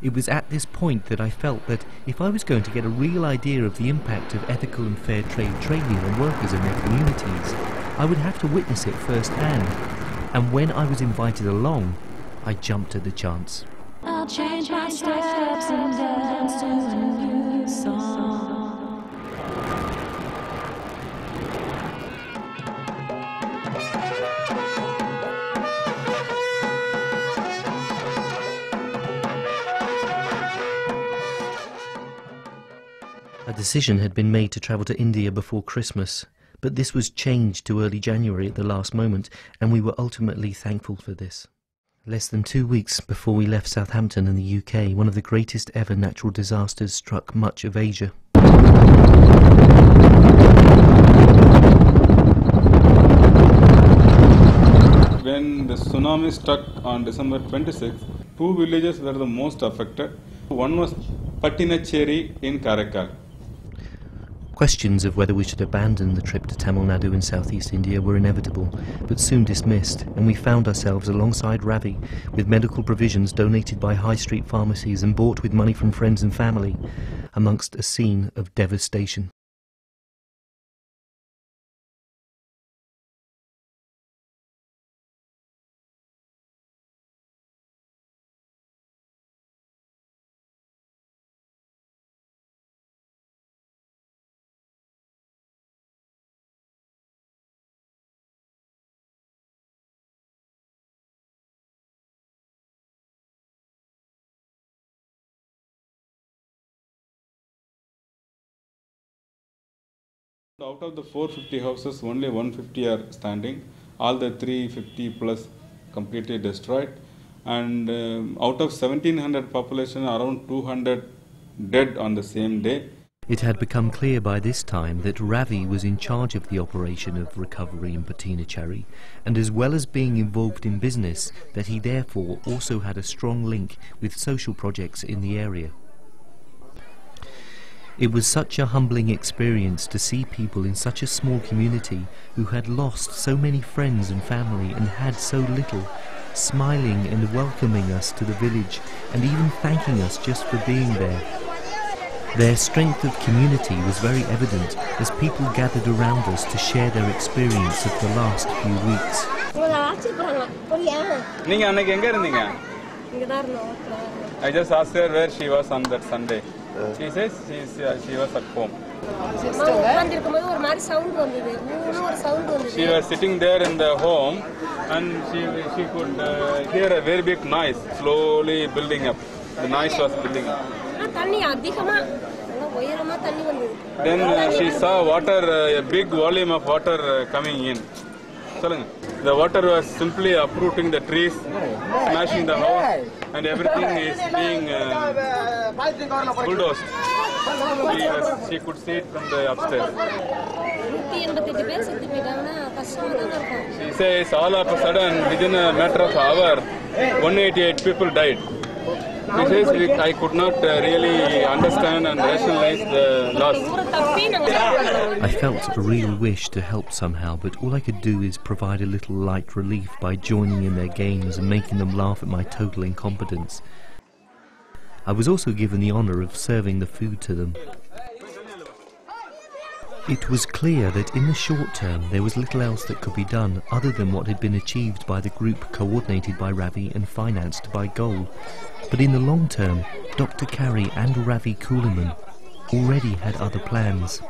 It was at this point that I felt that if I was going to get a real idea of the impact of ethical and fair trade trading on workers and their communities, I would have to witness it firsthand. And when I was invited along, I jumped at the chance. I'll change my steps and dance to a new song. A decision had been made to travel to India before Christmas, but this was changed to early January at the last moment, and we were ultimately thankful for this. Less than 2 weeks before we left Southampton in the UK, one of the greatest ever natural disasters struck much of Asia. When the tsunami struck on December 26, 2 villages were the most affected. One was Patinacherry in Karaikal. Questions of whether we should abandon the trip to Tamil Nadu in southeast India were inevitable, but soon dismissed, and we found ourselves alongside Ravi with medical provisions donated by high street pharmacies and bought with money from friends and family, amongst a scene of devastation. Out of the 450 houses, only 150 are standing. All the 350 plus completely destroyed. And out of 1700 population, around 200 dead on the same day. It had become clear by this time that Ravi was in charge of the operation of recovery in Patinacherry, and as well as being involved in business, that he therefore also had a strong link with social projects in the area. It was such a humbling experience to see people in such a small community who had lost so many friends and family and had so little, smiling and welcoming us to the village and even thanking us just for being there. Their strength of community was very evident as people gathered around us to share their experience of the last few weeks. I just asked her where she was on that Sunday. She says she was at home. She was sitting there in the home and she could hear a very big noise slowly building up. The noise was building up. Then she saw water, a big volume of water coming in. The water was simply uprooting the trees, smashing the house, and everything is being bulldozed. She could see it from the upstairs. She says all of a sudden, within a matter of an hour, 188 people died. She says I could not really understand and rationalize the loss. I felt a real wish to help somehow, but all I could do is provide a little light relief by joining in their games and making them laugh at my total incompetence. I was also given the honour of serving the food to them. It was clear that in the short term there was little else that could be done other than what had been achieved by the group coordinated by Ravi and financed by Goal. But in the long term, Dr. Carey and Ravi Kuliman already had other plans.